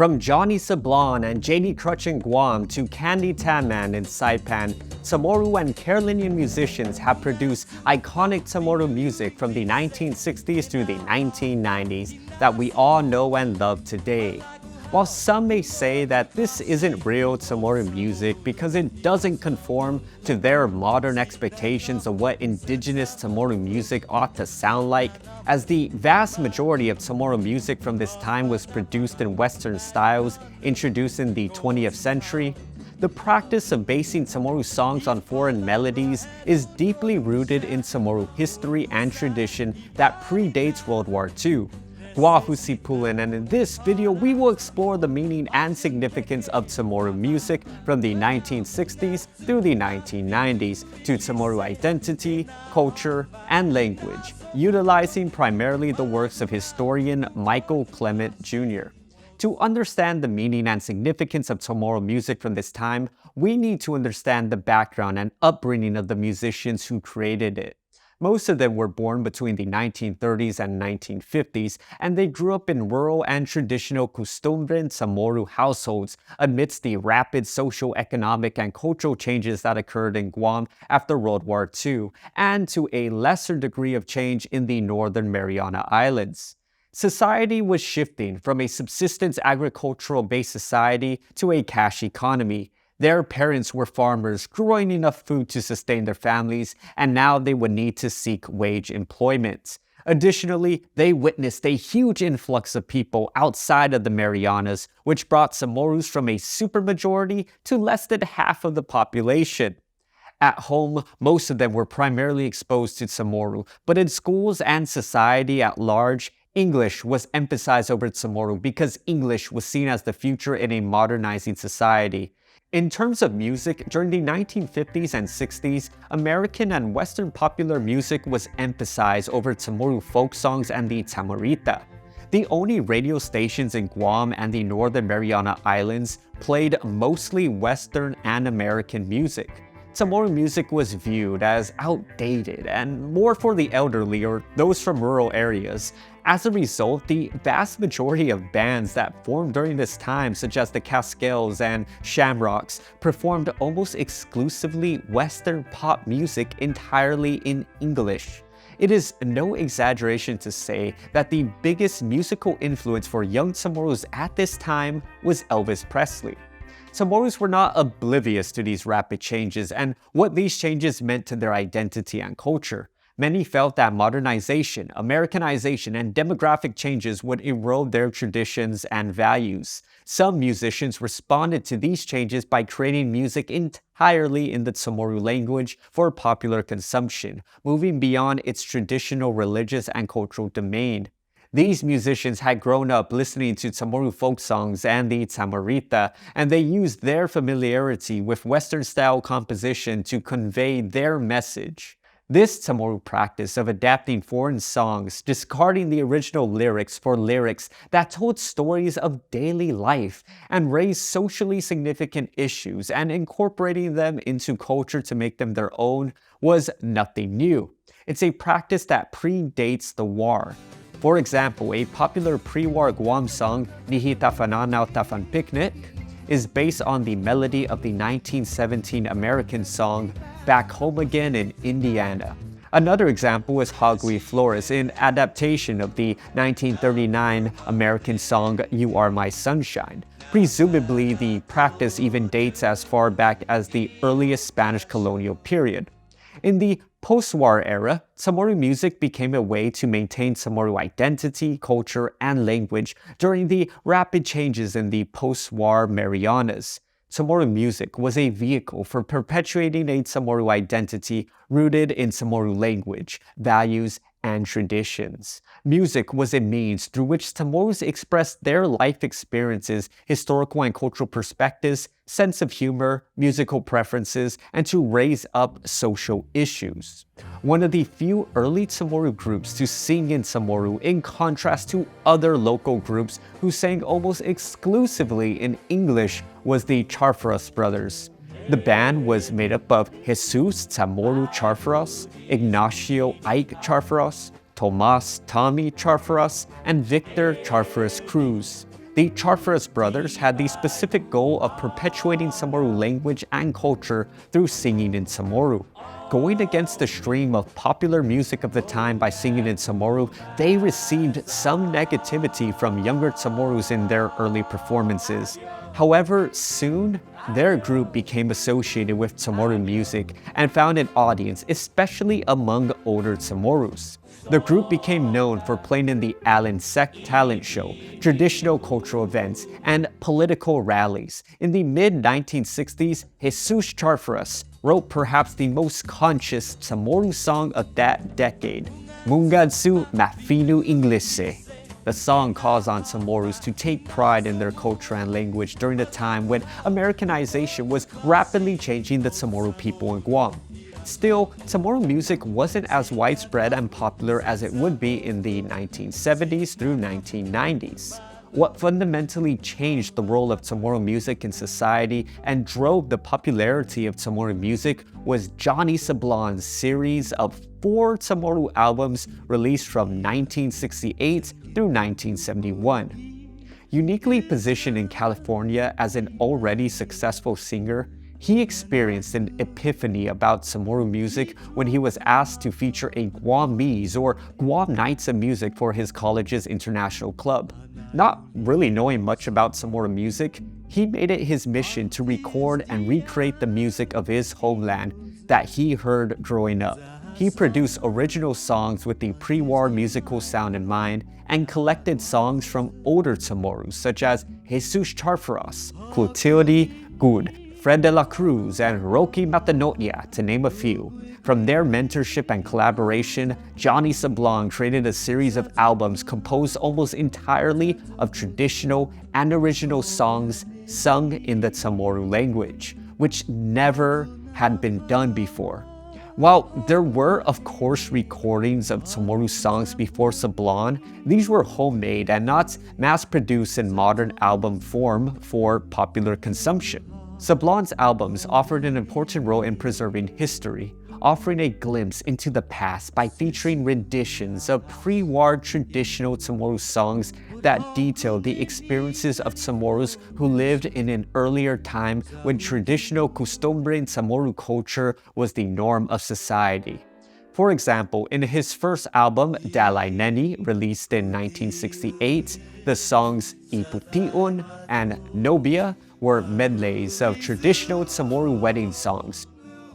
From Johnny Sablan and JD Crutch in Guam to Candy Tanman in Saipan, Chamorro and Carolinian musicians have produced iconic Chamorro music from the 1960s through the 1990s that we all know and love today. While some may say that this isn't real Chamorro music because it doesn't conform to their modern expectations of what indigenous Chamorro music ought to sound like, as the vast majority of Chamorro music from this time was produced in Western styles introduced in the 20th century, the practice of basing Chamorro songs on foreign melodies is deeply rooted in Chamorro history and tradition that predates World War II. Pulan, and in this video we will explore the meaning and significance of Chamorro music from the 1960s through the 1990s to Chamorro identity, culture, and language, utilizing primarily the works of historian Michael Clement Jr. To understand the meaning and significance of Chamorro music from this time, we need to understand the background and upbringing of the musicians who created it. Most of them were born between the 1930s and 1950s, and they grew up in rural and traditional Kustumbre and Chamorro households amidst the rapid social, economic, and cultural changes that occurred in Guam after World War II, and to a lesser degree of change in the northern Mariana Islands. Society was shifting from a subsistence agricultural-based society to a cash economy. Their parents were farmers growing enough food to sustain their families, and now they would need to seek wage employment. Additionally, they witnessed a huge influx of people outside of the Marianas, which brought Chamorros from a supermajority to less than half of the population. At home, most of them were primarily exposed to Chamorro, but in schools and society at large, English was emphasized over Chamorro because English was seen as the future in a modernizing society. In terms of music, during the 1950s and 60s, American and Western popular music was emphasized over Chamorro folk songs and the Chamorrita. The only radio stations in Guam and the Northern Mariana Islands played mostly Western and American music. Chamorro music was viewed as outdated and more for the elderly or those from rural areas. As a result, the vast majority of bands that formed during this time, such as the Cascales and Shamrocks, performed almost exclusively Western pop music entirely in English. It is no exaggeration to say that the biggest musical influence for young Chamorros at this time was Elvis Presley. Chamorros were not oblivious to these rapid changes and what these changes meant to their identity and culture. Many felt that modernization, Americanization, and demographic changes would erode their traditions and values. Some musicians responded to these changes by creating music entirely in the Chamorro language for popular consumption, moving beyond its traditional religious and cultural domain. These musicians had grown up listening to Chamorro folk songs and the Chamorrita, and they used their familiarity with Western-style composition to convey their message. This Chamorro practice of adapting foreign songs, discarding the original lyrics for lyrics that told stories of daily life and raised socially significant issues and incorporating them into culture to make them their own, was nothing new. It's a practice that predates the war. For example, a popular pre-war Guam song, Nihi Tafananaw Tafan Picnic, is based on the melody of the 1917 American song Back Home Again in Indiana. Another example is Hagui Flores, an adaptation of the 1939 American song You Are My Sunshine. Presumably, the practice even dates as far back as the earliest Spanish colonial period. In the post-war era, Chamorro music became a way to maintain Chamorro identity, culture, and language during the rapid changes in the post-war Marianas. Chamorro music was a vehicle for perpetuating a Chamorro identity rooted in Chamorro language, values, and traditions. Music was a means through which Chamorros expressed their life experiences, historical and cultural perspectives, sense of humor, musical preferences, and to raise up social issues. One of the few early Chamorro groups to sing in Chamorro, in contrast to other local groups who sang almost exclusively in English, was the Charfros brothers. The band was made up of Jesus Chamorro Charfros, Ignacio Ike Charfros, Tomas Tommy Charfros, and Victor Charfros Cruz. The Charteris brothers had the specific goal of perpetuating Chamorro language and culture through singing in Chamorro. Going against the stream of popular music of the time by singing in Chamorro, they received some negativity from younger Chamorros in their early performances. However, soon, their group became associated with Chamorro music and found an audience, especially among older Chamorros. The group became known for playing in the Allen Sec talent show, traditional cultural events, and political rallies. In the mid-1960s, Jesus Charteris wrote perhaps the most conscious Chamorro song of that decade, Mungadsu Mafinu Inglese. The song calls on Chamorros to take pride in their culture and language during a time when Americanization was rapidly changing the Chamorro people in Guam. Still, Chamorro music wasn't as widespread and popular as it would be in the 1970s through 1990s. What fundamentally changed the role of Chamorro music in society and drove the popularity of Chamorro music was Johnny Sablan's series of 4 Chamorro albums released from 1968 through 1971. Uniquely positioned in California as an already successful singer, he experienced an epiphany about Chamorro music when he was asked to feature a Guamese or Guam Nights of Music for his college's international club. Not really knowing much about Chamorro music, he made it his mission to record and recreate the music of his homeland that he heard growing up. He produced original songs with the pre-war musical sound in mind and collected songs from older Chamorros such as Jesus Charteris, Clotilde Good, Fred de la Cruz, and Rocky Matanotia, to name a few. From their mentorship and collaboration, Johnny Sablan created a series of albums composed almost entirely of traditional and original songs sung in the Chamorro language, which never had been done before. While there were, of course, recordings of Chamorro songs before Sablan, these were homemade and not mass-produced in modern album form for popular consumption. Sablan's albums offered an important role in preserving history, offering a glimpse into the past by featuring renditions of pre-war traditional Chamorro songs that detailed the experiences of Chamorros who lived in an earlier time when traditional Kustumbre and Chamorro culture was the norm of society. For example, in his first album, Dalai Neni, released in 1968, the songs Puti'on and Nobia were medleys of traditional Chamorro wedding songs.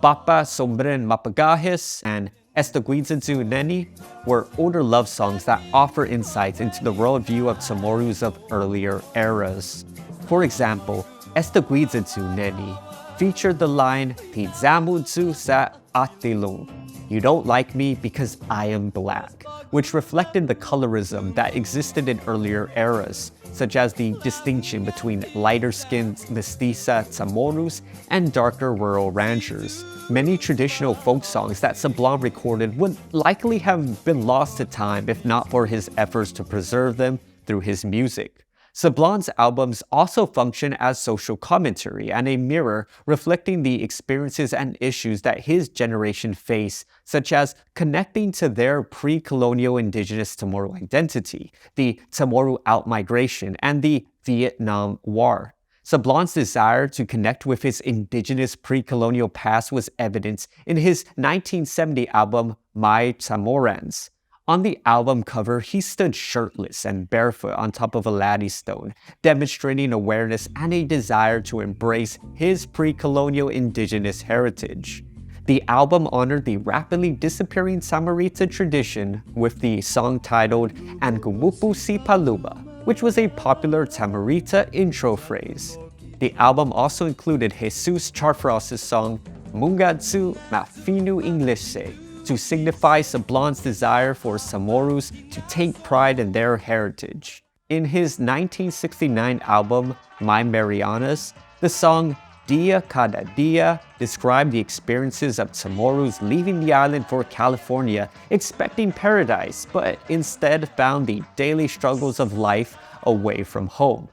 Papa Sombren Mapagahis and Estaguidzanzu Neni were older love songs that offer insights into the worldview of Chamorros of earlier eras. For example, Estaguidzanzu Neni featured the line Tizamutsu sa Atilung, "You don't like me because I am black," which reflected the colorism that existed in earlier eras, such as the distinction between lighter-skinned mestiza Chamorros and darker rural ranchers. Many traditional folk songs that Sablan recorded would likely have been lost to time if not for his efforts to preserve them through his music. Sablan's albums also function as social commentary and a mirror reflecting the experiences and issues that his generation faced, such as connecting to their pre-colonial indigenous Chamorro identity, the Chamorro outmigration, and the Vietnam War. Sablan's desire to connect with his indigenous pre-colonial past was evident in his 1970 album, My Chamorrans. On the album cover, he stood shirtless and barefoot on top of a latte stone, demonstrating awareness and a desire to embrace his pre-colonial indigenous heritage. The album honored the rapidly disappearing Samarita tradition with the song titled Angumupu Si Paluma, which was a popular Samarita intro phrase. The album also included Jesus Charteris' song Mungadsu Mafinu Inglese, to signify Sablan's desire for Chamorros to take pride in their heritage. In his 1969 album, My Marianas, the song Dia Cada Dia described the experiences of Chamorros leaving the island for California, expecting paradise, but instead found the daily struggles of life away from home.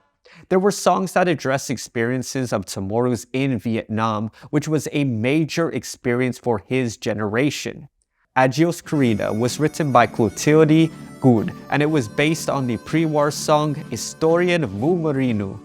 There were songs that addressed experiences of Chamorros in Vietnam, which was a major experience for his generation. Adios Querida was written by Clotilde Good, and it was based on the pre-war song Historian Mu Marino.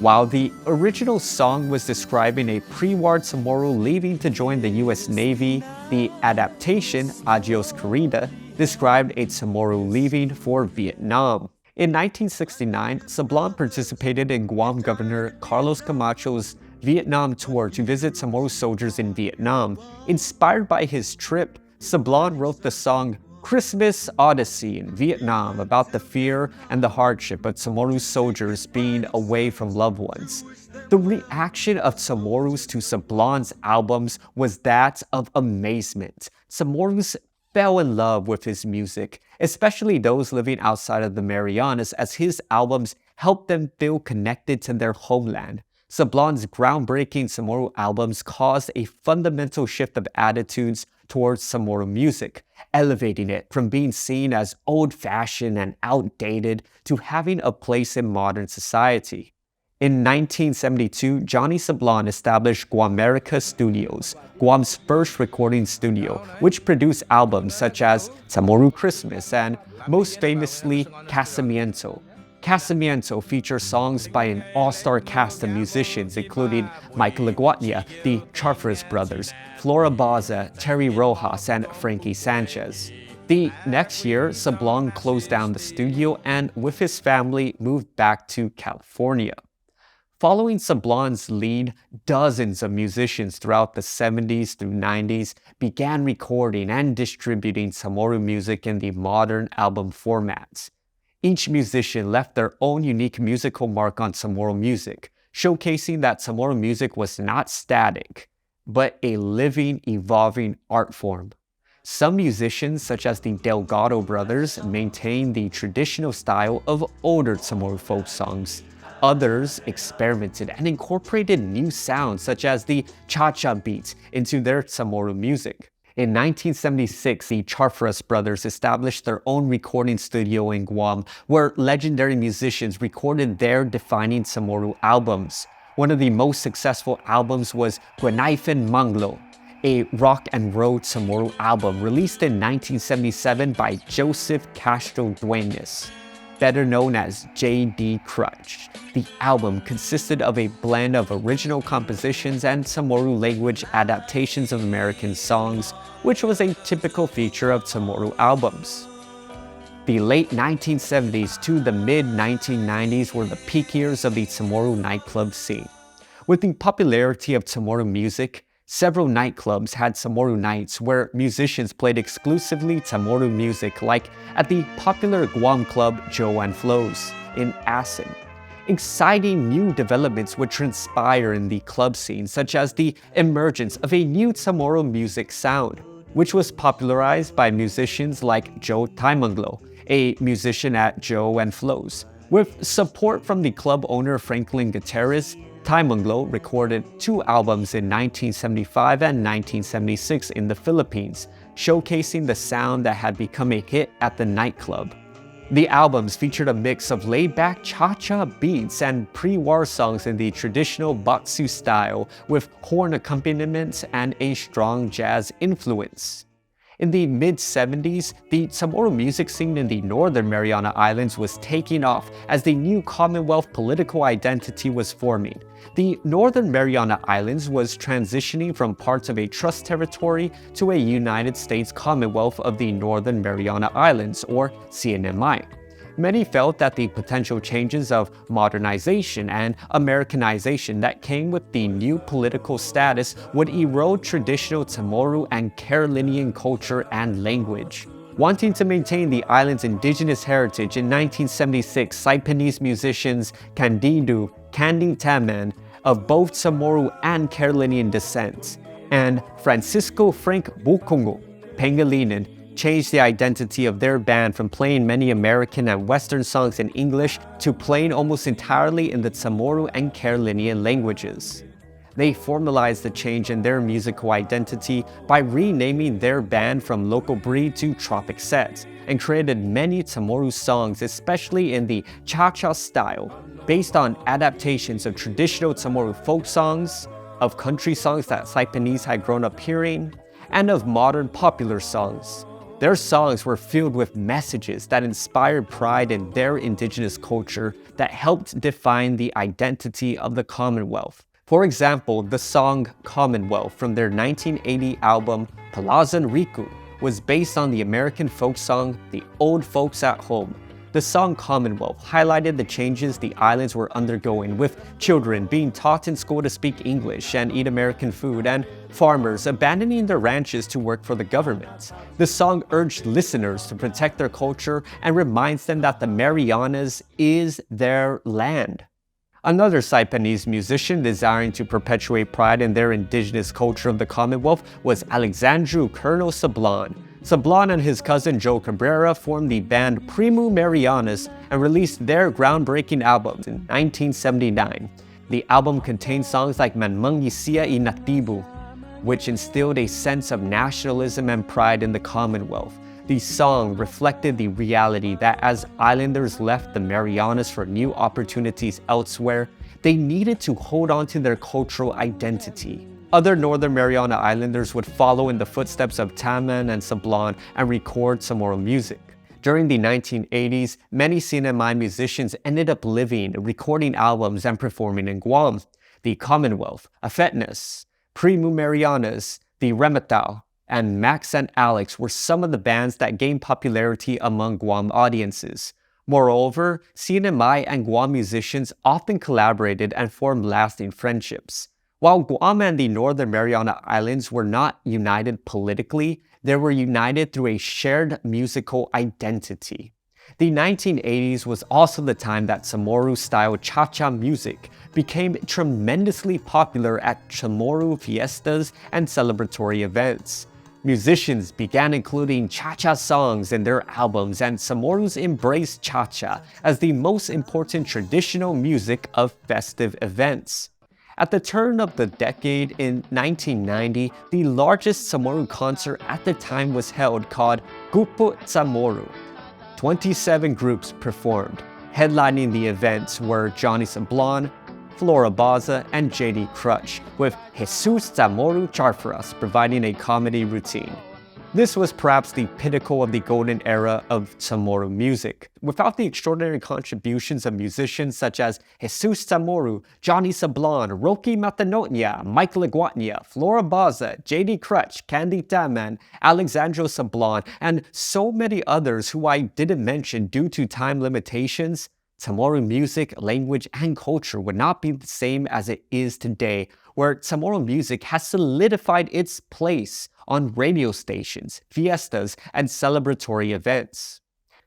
While the original song was describing a pre-war Chamorro leaving to join the US Navy, the adaptation, Adios Querida, described a Chamorro leaving for Vietnam. In 1969, Sablan participated in Guam Governor Carlos Camacho's Vietnam tour to visit Chamorro soldiers in Vietnam. Inspired by his trip, Sablan wrote the song Christmas Odyssey in Vietnam about the fear and the hardship of Chamorro soldiers being away from loved ones. The reaction of Chamorros to Sablan's albums was that of amazement. Chamorros fell in love with his music, especially those living outside of the Marianas, as his albums helped them feel connected to their homeland. Sablan's groundbreaking Chamorro albums caused a fundamental shift of attitudes towards Chamorro music, elevating it from being seen as old-fashioned and outdated to having a place in modern society. In 1972, Johnny Sablan established Guamerica Studios, Guam's first recording studio, which produced albums such as Chamorro Christmas and, most famously, Casamiento. Casamiento features songs by an all-star cast of musicians including Michael Aguatnia, the Charfres brothers, Flora Baza, Terry Rojas, and Frankie Sanchez. The next year, Sablan closed down the studio and, with his family, moved back to California. Following Sablan's lead, dozens of musicians throughout the 70s through 90s began recording and distributing Chamorro music in the modern album formats. Each musician left their own unique musical mark on Chamorro music, showcasing that Chamorro music was not static, but a living, evolving art form. Some musicians, such as the Delgado brothers, maintained the traditional style of older Chamorro folk songs. Others experimented and incorporated new sounds, such as the cha-cha beat, into their Chamorro music. In 1976, the Charfres brothers established their own recording studio in Guam, where legendary musicians recorded their defining Chamorro albums. One of the most successful albums was Guanaifen Manglo, a rock and roll Chamorro album released in 1977 by Joseph Castro Duenas, better known as J.D. Crutch. The album consisted of a blend of original compositions and Chamorro language adaptations of American songs, which was a typical feature of Chamorro albums. The late 1970s to the mid-1990s were the peak years of the Chamorro nightclub scene. With the popularity of Chamorro music, several nightclubs had Chamorro nights where musicians played exclusively Chamorro music, like at the popular Guam club Joe and Flo's in Asin. Exciting new developments would transpire in the club scene, such as the emergence of a new Chamorro music sound, which was popularized by musicians like Joe Taimanglo, a musician at Joe and Flo's. With support from the club owner Franklin Gutierrez, Taimanglo recorded 2 albums in 1975 and 1976 in the Philippines, showcasing the sound that had become a hit at the nightclub. The albums featured a mix of laid-back cha-cha beats and pre-war songs in the traditional Batsu style, with horn accompaniment and a strong jazz influence. In the mid-70s, the Chamorro music scene in the Northern Mariana Islands was taking off as the new Commonwealth political identity was forming. The Northern Mariana Islands was transitioning from parts of a trust territory to a United States Commonwealth of the Northern Mariana Islands, or CNMI. Many felt that the potential changes of modernization and Americanization that came with the new political status would erode traditional Chamorro and Carolinian culture and language. Wanting to maintain the island's indigenous heritage, in 1976, Saipanese musicians Candido Candy Taman, of both Chamorro and Carolinian descent, and Francisco Frank Bukongo Pangilinan, changed the identity of their band from playing many American and Western songs in English to playing almost entirely in the Chamorro and Carolinian languages. They formalized the change in their musical identity by renaming their band from Local Breed to Tropic Set, and created many Chamorro songs, especially in the cha-cha style, based on adaptations of traditional Chamorro folk songs, of country songs that Saipanese had grown up hearing, and of modern popular songs. Their songs were filled with messages that inspired pride in their indigenous culture that helped define the identity of the Commonwealth. For example, the song Commonwealth from their 1980 album Palazan Riku was based on the American folk song The Old Folks at Home. The song Commonwealth highlighted the changes the islands were undergoing, with children being taught in school to speak English and eat American food, and farmers abandoning their ranches to work for the government. The song urged listeners to protect their culture and reminds them that the Marianas is their land. Another Saipanese musician desiring to perpetuate pride in their indigenous culture of the Commonwealth was Alexandru Colonel Sablan. Sablan and his cousin Joe Cabrera formed the band Primu Marianas and released their groundbreaking album in 1979. The album contained songs like Manmangisia I Natibu, which instilled a sense of nationalism and pride in the Commonwealth. The song reflected the reality that as islanders left the Marianas for new opportunities elsewhere, they needed to hold on to their cultural identity. Other Northern Mariana Islanders would follow in the footsteps of Taman and Sablan and record Chamorro music. During the 1980s, many CNMI musicians ended up living, recording albums, and performing in Guam. The Commonwealth, Afetnas, Primu Marianas, the Remetao, and Max and Alex were some of the bands that gained popularity among Guam audiences. Moreover, CNMI and Guam musicians often collaborated and formed lasting friendships. While Guam and the Northern Mariana Islands were not united politically, they were united through a shared musical identity. The 1980s was also the time that Chamorro-style cha-cha music became tremendously popular at Chamorro fiestas and celebratory events. Musicians began including cha-cha songs in their albums, and Chamorros embraced cha-cha as the most important traditional music of festive events. At the turn of the decade in 1990, the largest Chamorro concert at the time was held, called Guput Chamorro. 27 groups performed. Headlining the events were Johnny Sablan, Flora Baza, and JD Crutch, with Jesus Chamorro Charfaras providing a comedy routine. This was perhaps the pinnacle of the golden era of Chamorro music. Without the extraordinary contributions of musicians such as Jesus Chamorro, Johnny Sablan, Rocky Matanonia, Mike Leguatnia, Flora Baza, JD Crutch, Candy Taman, Alexandro Sablan, and so many others who I didn't mention due to time limitations, Chamorro music, language, and culture would not be the same as it is today, where Chamorro music has solidified its place on radio stations, fiestas, and celebratory events.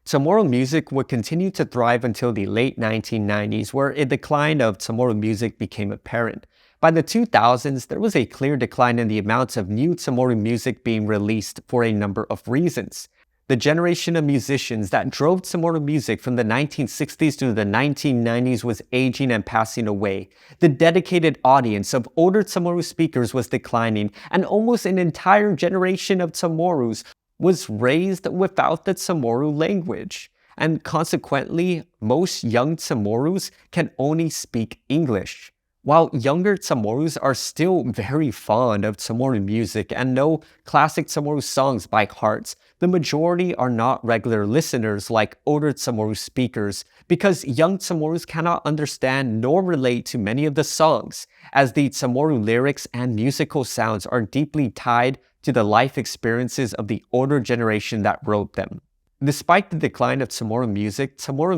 Chamorro music would continue to thrive until the late 1990s, where a decline of Chamorro music became apparent. By the 2000s, there was a clear decline in the amount of new Chamorro music being released for a number of reasons. The generation of musicians that drove Chamorro music from the 1960s to the 1990s was aging and passing away. The dedicated audience of older Chamorro speakers was declining, and almost an entire generation of Chamorros was raised without the Chamorro language. And consequently, most young Chamorros can only speak English. While younger Chamorros are still very fond of Chamorro music and know classic Chamorro songs by heart, the majority are not regular listeners like older Chamorro speakers, because young Chamorros cannot understand nor relate to many of the songs, as the Chamorro lyrics and musical sounds are deeply tied to the life experiences of the older generation that wrote them. Despite the decline of Chamorro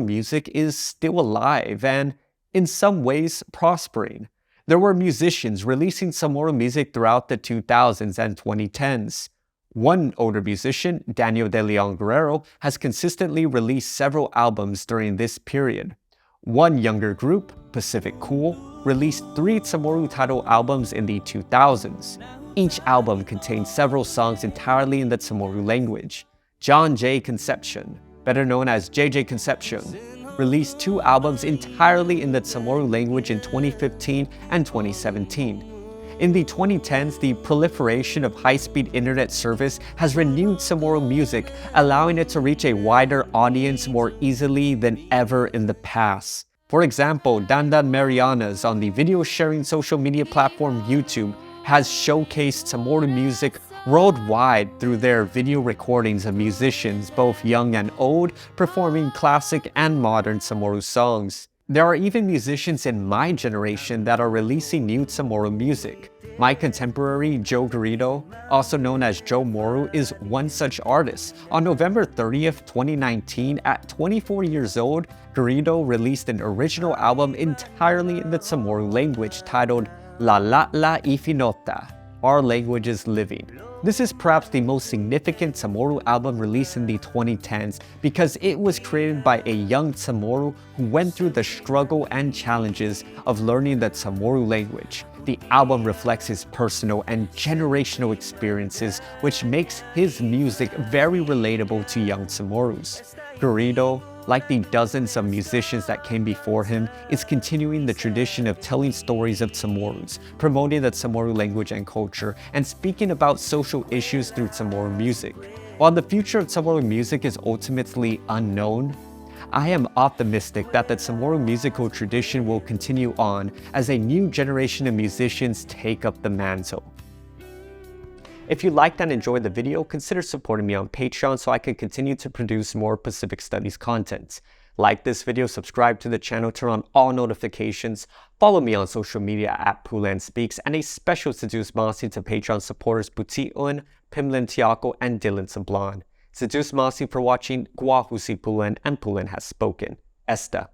music is still alive and in some ways prospering. There were musicians releasing Chamorro music throughout the 2000s and 2010s. One older musician, Daniel De Leon Guerrero, has consistently released several albums during this period. One younger group, Pacific Cool, released 3 Chamorro title albums in the 2000s. Each album contained several songs entirely in the Chamorro language. John J. Concepcion, better known as JJ Concepcion, released 2 albums entirely in the Chamorro language in 2015 and 2017. In the 2010s, the proliferation of high-speed internet service has renewed Chamorro music, allowing it to reach a wider audience more easily than ever in the past. For example, Dandan Marianas on the video sharing social media platform YouTube has showcased Chamorro music worldwide through their video recordings of musicians, both young and old, performing classic and modern Chamorro songs. There are even musicians in my generation that are releasing new Chamorro music. My contemporary Joe Garrido, also known as Chamorro, is one such artist. On November 30th, 2019, at 24 years old, Garrido released an original album entirely in the Chamorro language titled La La La Ifinota, Our Language is Living. This is perhaps the most significant Chamorro album released in the 2010s because it was created by a young Chamorro who went through the struggle and challenges of learning the Chamorro language. The album reflects his personal and generational experiences, which makes his music very relatable to young Chamorros. Garrido, like the dozens of musicians that came before him, is continuing the tradition of telling stories of Chamorros, promoting the Chamorro language and culture, and speaking about social issues through Chamorro music. While the future of Chamorro music is ultimately unknown, I am optimistic that the Chamorro musical tradition will continue on as a new generation of musicians take up the mantle. If you liked and enjoyed the video, consider supporting me on Patreon so I can continue to produce more Pacific Studies content. Like this video, subscribe to the channel, turn on all notifications, follow me on social media at PulanSpeaks, and a special Seduce Masi to Patreon supporters Puti'on, Pim Limtiaco, and Sablan. Seduce Masi for watching, Guahusi Pulan, and Pulan has spoken. Esta.